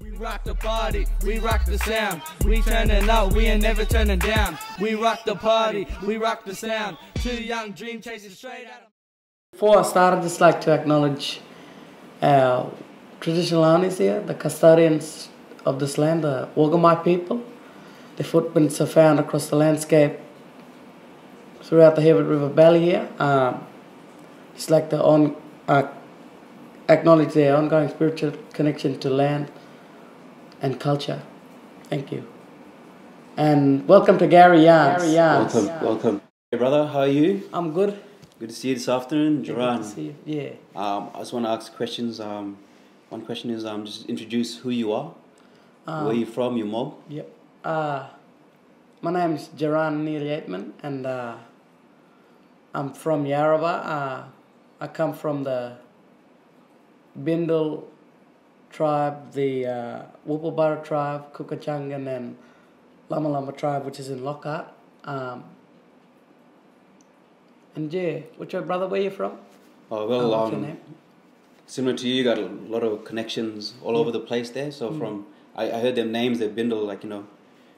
We rock the party, we rock the sound. We turning up, we ain't never turning down. We rock the party, we rock the sound. Two young dream chasers straight out of... Before I start, I'd just like to acknowledge our traditional owners here, the custodians of this land, the Wagamai people. Their footprints are found across the landscape throughout the Hewitt River Valley here. Just like to acknowledge their ongoing spiritual connection to land and culture. Thank you. And welcome to Gowrie Yarns. Welcome. Hey brother, how are you? I'm good. Good to see you this afternoon, Jahrahn. Good to see you. Yeah. I just want to ask questions. One question is just introduce who you are. Where you from, your mob? Yep. My name is Jahrahn Yaitman, and I'm from Yarrabah. I come from the Bindal tribe, the Wupperburra tribe, Kukachangan, and Lama Lama tribe, which is in Lockhart. And yeah, what's your brother? Where you from? Oh well, what's your name? Similar to you, got a lot of connections all over the place there. So from I heard them names. They're Bindal, like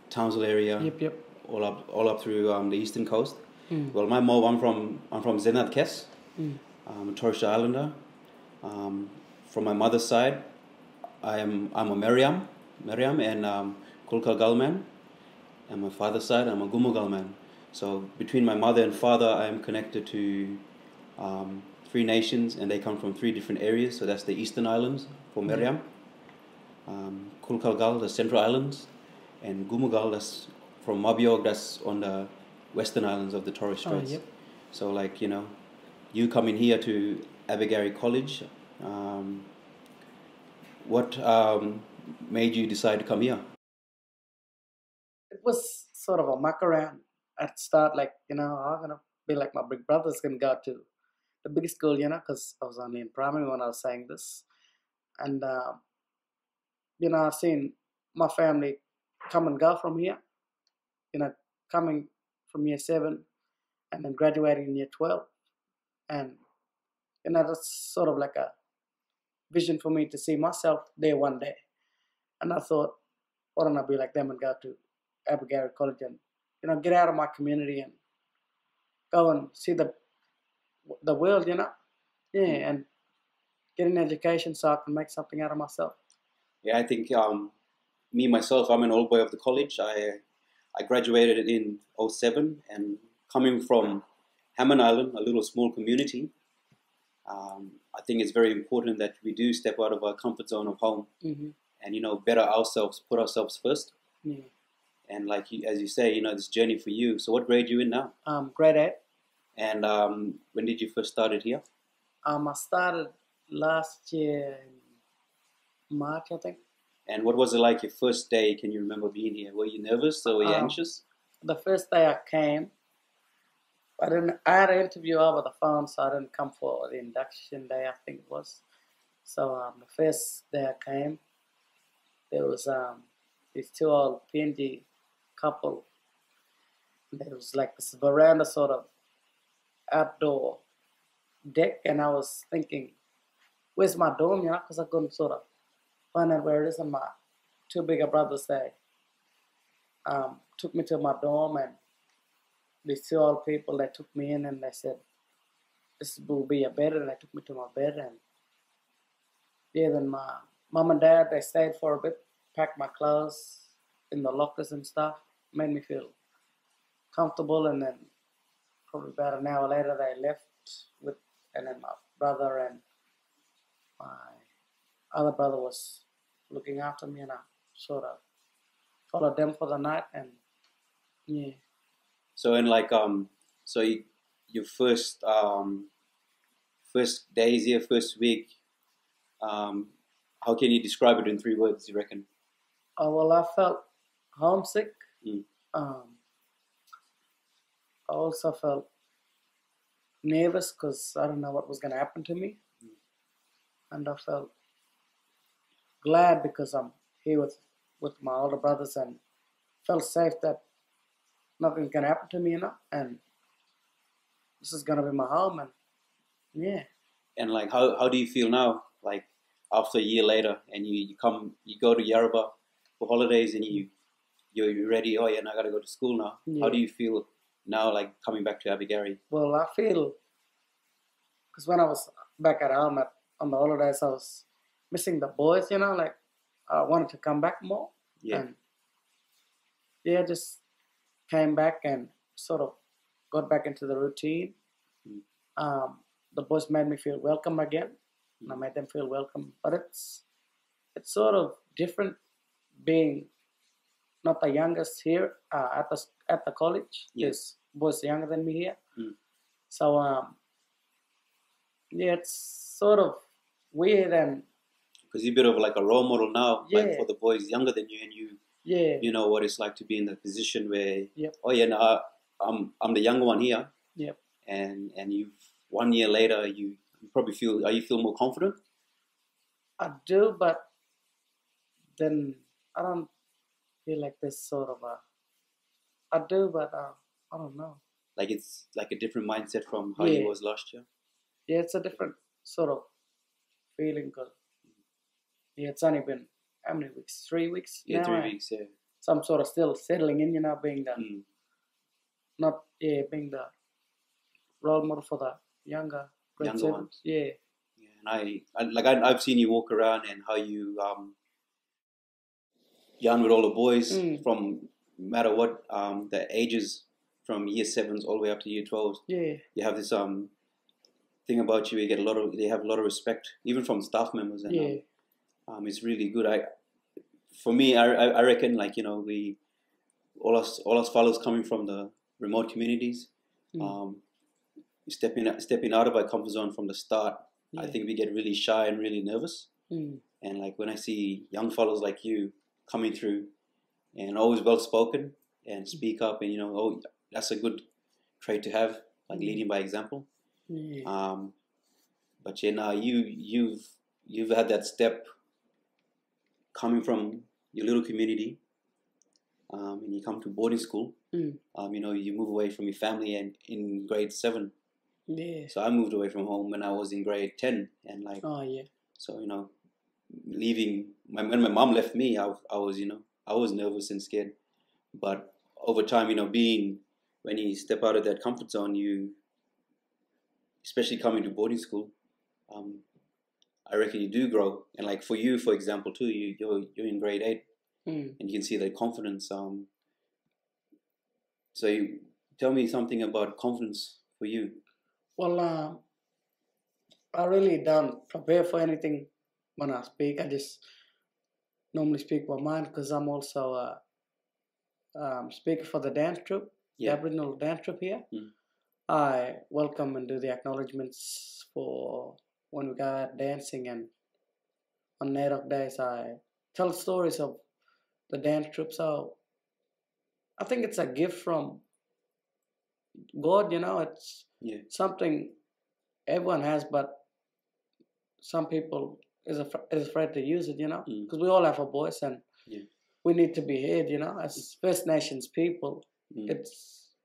Townsville area. Yep. All up through the eastern coast. Well, my mob, I'm from Zenad Kes. I'm a Torres Strait Islander. From my mother's side, I'm a Meriam, and Kulkal Galman. And my father's side, I'm a Gumu Galman. So between my mother and father, I am connected to 3 nations, and they come from 3 different areas. So that's the Eastern Islands for Meriam, Kulkal Gal, the Central Islands, and Gumu Gal, that's from Mabiog, that's on the Western Islands of the Torres Straits. Yep. So you coming here to Gowrie College, what made you decide to come here? It was sort of a muck around at the start, I'm gonna be like my big brother's gonna go to the big school, because I was only in primary when I was saying this. And, I've seen my family come and go from here, coming from year 7 and then graduating in year 12. And, that's sort of like a vision for me to see myself there one day. And I thought, why don't I be like them and go to Gowrie College and, get out of my community and go and see the world, and get an education so I can make something out of myself. Yeah, I think me myself, I'm an old boy of the college. I graduated in 07, and coming from Hammond Island, a little small community, I think it's very important that we do step out of our comfort zone of home and better ourselves, put ourselves first. Yeah. And as you say, this journey for you. So what grade are you in now? Grade 8. And when did you first start it here? I started last year in March, I think. And what was it like your first day? Can you remember being here? Were you nervous or were you anxious? The first day I came, I had an interview over the phone, so I didn't come for the induction day, I think it was. So the first day I came, there was these 2 old PNG couple. There was this veranda sort of outdoor deck, and I was thinking, where's my dorm, because I couldn't sort of find out where it is. And my 2 bigger brothers, they took me to my dorm, and these 2 old people, they took me in and they said, this will be your bed, and they took me to my bed. And yeah, then my mom and dad, they stayed for a bit, packed my clothes in the lockers and stuff, made me feel comfortable. And then probably about an hour later, they left and then my brother and my other brother was looking after me, and I sort of followed them for the night. And yeah. So your first days here, first week, how can you describe it in 3 words, you reckon? Oh, well, I felt homesick. I also felt nervous because I didn't know what was going to happen to me. And I felt glad because I'm here with my older brothers, and felt safe that nothing can happen to me, and this is going to be my home. And yeah. And how do you feel now? after a year later, and you go to Yarrabah for holidays, and you're ready. Oh yeah, now I gotta go to school now. Yeah. How do you feel now, like coming back to Gowrie? Well, I feel, because when I was back at home on the holidays, I was missing the boys, you know, like I wanted to come back more. Yeah. And yeah, just came back and sort of got back into the routine. The boys made me feel welcome again, and I made them feel welcome. But it's sort of different being not the youngest here at the college. Yeah. There's boys younger than me here. So yeah, it's sort of weird, and because you're a bit of like a role model now, Yeah. like for the boys younger than you, and you know what it's like to be in the position where Yep. oh yeah, no, I'm the younger one here. Yep. And you've 1 year later, you probably feel more confident? I do, but then I don't feel like this sort of I do, but I don't know. Like it's like a different mindset from how Yeah. you was last year. Yeah, it's a different sort of feeling, because yeah, it's only been how many weeks? 3 weeks Yeah, now. 3 weeks. Yeah. So I'm sort of still settling in, you know, being the being the role model for the younger grade Younger sevens. ones. Yeah. Yeah, and I've seen you walk around and how you yarn with all the boys from no matter what the ages, from year 7s all the way up to year 12s. Yeah. You have this thing about you. You get they have a lot of respect, even from staff members, and Yeah. it's really good. For me, I reckon, like, you know, all us fellows coming from the remote communities, stepping out of our comfort zone from the start. Yeah. I think we get really shy and really nervous. And like when I see young fellows like you coming through and always well spoken and speak up, and you know, oh, that's a good trait to have, like leading by example. Yeah. But yeah, now you've had that step coming from your little community, and you come to boarding school. You know, you move away from your family, and in grade 7. Yeah. So I moved away from home when I was in grade 10, and like, Oh yeah. so you know, leaving when my mom left me, I was, you know, I was nervous and scared. But over time, you know, when you step out of that comfort zone, especially coming to boarding school, I reckon you do grow. And like for you, for example, too, you're in grade 8, and you can see that confidence. So you tell me something about confidence for you. Well, I really don't prepare for anything when I speak. I just normally speak my mind, because I'm also a speaker for the dance troupe, the Aboriginal dance troupe here. I welcome and do the acknowledgements for when we go out dancing, and on NAIDOC days I tell stories of the dance troupe. So I think it's a gift from God, you know. It's something everyone has, but some people is afraid to use it, you know, because we all have a voice, and we need to be heard, you know, as First Nations people.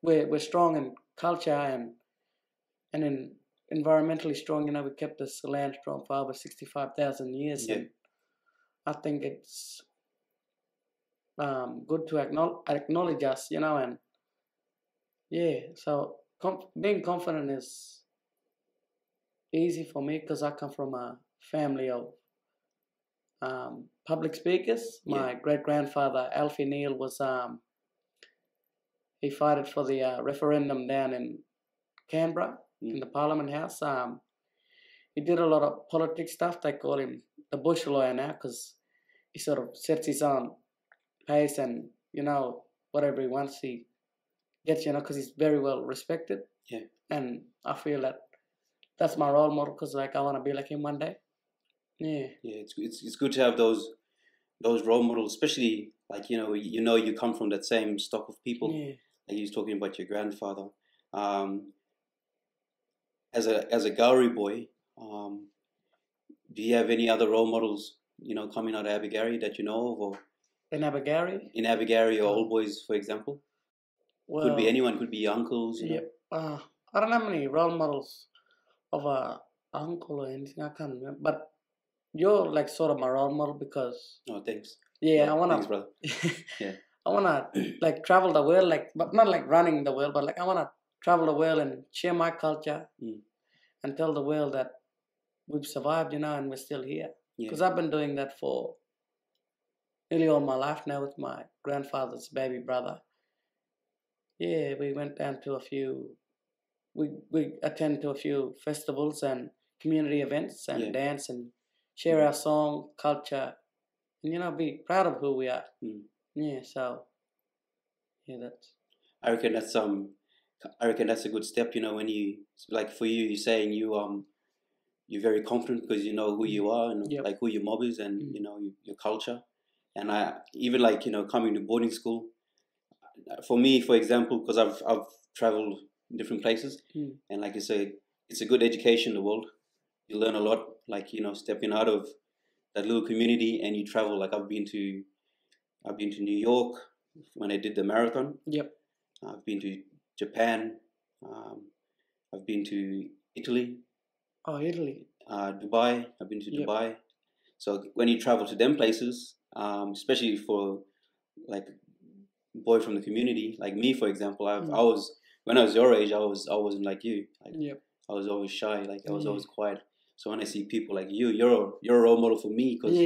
We're strong in culture and in environmentally strong, you know. We kept this land strong for over 65,000 years, and I think it's good to acknowledge us, you know. And so being confident is easy for me, because I come from a family of public speakers. My great-grandfather, Alfie Neal, was he fought for the referendum down in Canberra, in the Parliament House. He did a lot of politics stuff. They call him the bush lawyer now, because he sort of sets his own pace, and, you know, whatever he wants, he gets, you know, because he's very well respected. And I feel that that's my role model, because like I want to be like him one day. It's good to have those role models, especially like, you know, you come from that same stock of people. Like you was talking about your grandfather. As a Gowrie boy, do you have any other role models, you know, coming out of Gowrie that you know of, or in Gowrie? In Gowrie, or old boys, for example? Well, could be anyone, could be your uncles. You know? I don't have many role models of a uncle or anything. I can't remember, but you're like sort of my role model because Oh, thanks. yeah, I Thanks, wanna brother. Yeah. I wanna like travel the world, like but not like running the world, but like I wanna travel the world and share my culture and tell the world that we've survived, and we're still here. Because I've been doing that for nearly all my life now with my grandfather's baby brother. Yeah, we went down to a few. We attend to a few festivals and community events and dance and share our song, culture, and be proud of who we are. Yeah, so that's. I reckon that's a good step. When you like for you, you're saying you're very confident because you know who you are and like who your mob is and your culture. And I even like coming to boarding school. For me, for example, because I've traveled different places, and like you say, it's a good education in the world. You learn a lot, like stepping out of that little community, and you travel. Like I've been to New York when I did the marathon. Yep. I've been to Japan. I've been to Italy. Oh, Italy. Dubai. I've been to Dubai. So when you travel to them places, especially for like boy from the community, like me, for example, I was when I was your age, I wasn't like you. Like I was always shy. Like I was always quiet. So when I see people like you, you're a role model for me because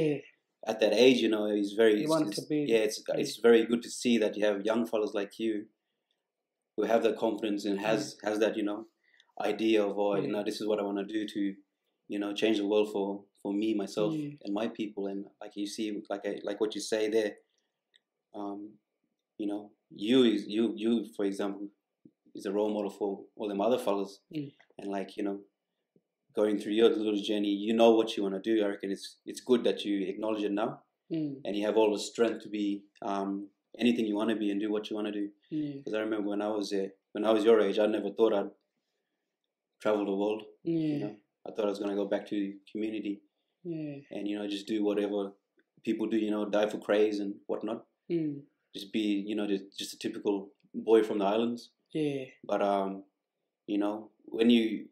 at that age, it's very it's very good to see that you have young fellas like you who have that confidence and has that idea of this is what I want to do to change the world for me, myself, and my people. And like you see, like what you say there, you for example is a role model for all them other fellas, and like going through your little journey, you know what you want to do. I reckon it's good that you acknowledge it now, and you have all the strength to be anything you want to be and do what you want to do. Because I remember when I was your age, I never thought I'd travel the world. I thought I was going to go back to community, and just do whatever people do. Die for craze and whatnot. Just be just a typical boy from the islands. But when you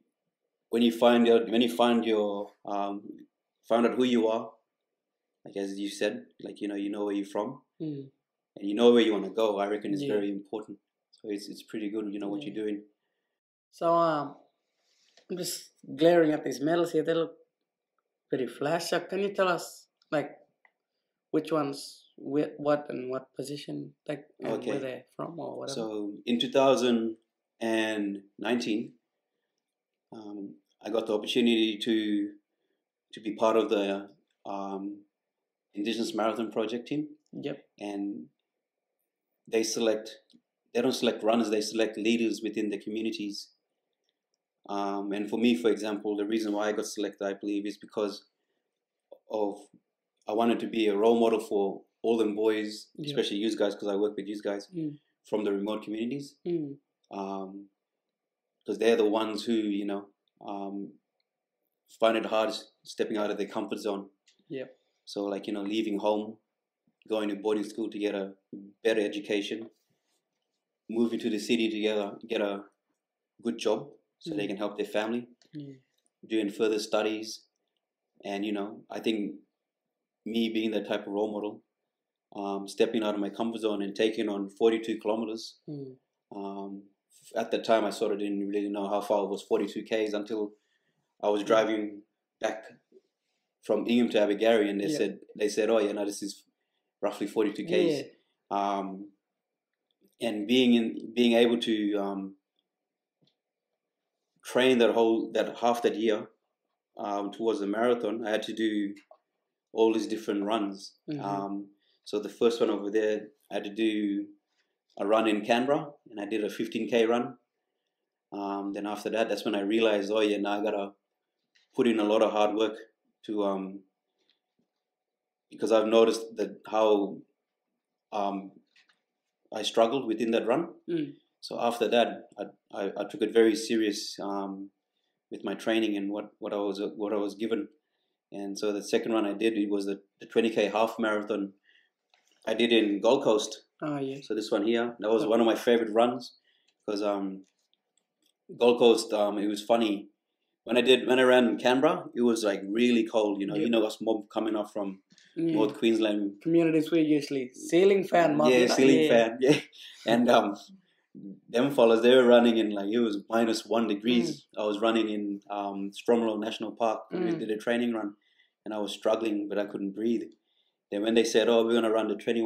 find out who you are, like as you said, like you know where you're from, and you know where you want to go. I reckon it's very important. So it's pretty good, what you're doing. So I'm just glaring at these medals here. They look pretty flash. So can you tell us like which ones, what and what position, like and where they're from or whatever? So in 2019. I got the opportunity to be part of the Indigenous Marathon Project team. And they don't select runners, they select leaders within the communities. And for me, for example, the reason why I got selected, I believe, is because I wanted to be a role model for all them boys, especially you guys, because I work with you guys from the remote communities. Because they're the ones who, find it hard stepping out of their comfort zone. So like, leaving home, going to boarding school to get a better education, moving to the city to get a good job so they can help their family, doing further studies. And, I think me being that type of role model, stepping out of my comfort zone and taking on 42 kilometers, at the time I sort of didn't really know how far it was 42 Ks until I was driving back from Ingham to Gowrie, and they said, oh yeah, no, this is roughly 42 Ks. And being able to train half that year towards the marathon, I had to do all these different runs. So the first one over there, I had to do a run in Canberra, and I did a 15K run. Then after that, that's when I realized, oh yeah, now I gotta put in a lot of hard work to because I've noticed that how I struggled within that run. So after that, I took it very serious with my training and what I was given. And so the second run I did, it was the 20K half marathon I did in Gold Coast. So this one here, that was one of my favorite runs because Gold Coast, it was funny when I ran in Canberra, it was like really cold. You know us mob coming up from North Queensland communities were usually ceiling fan mob. Yeah, ceiling fan. Yeah, and them fellas, they were running in like it was -1 degrees. I was running in Stromlo National Park. We did a training run, and I was struggling, but I couldn't breathe. Then when they said, "Oh, we're gonna run the 21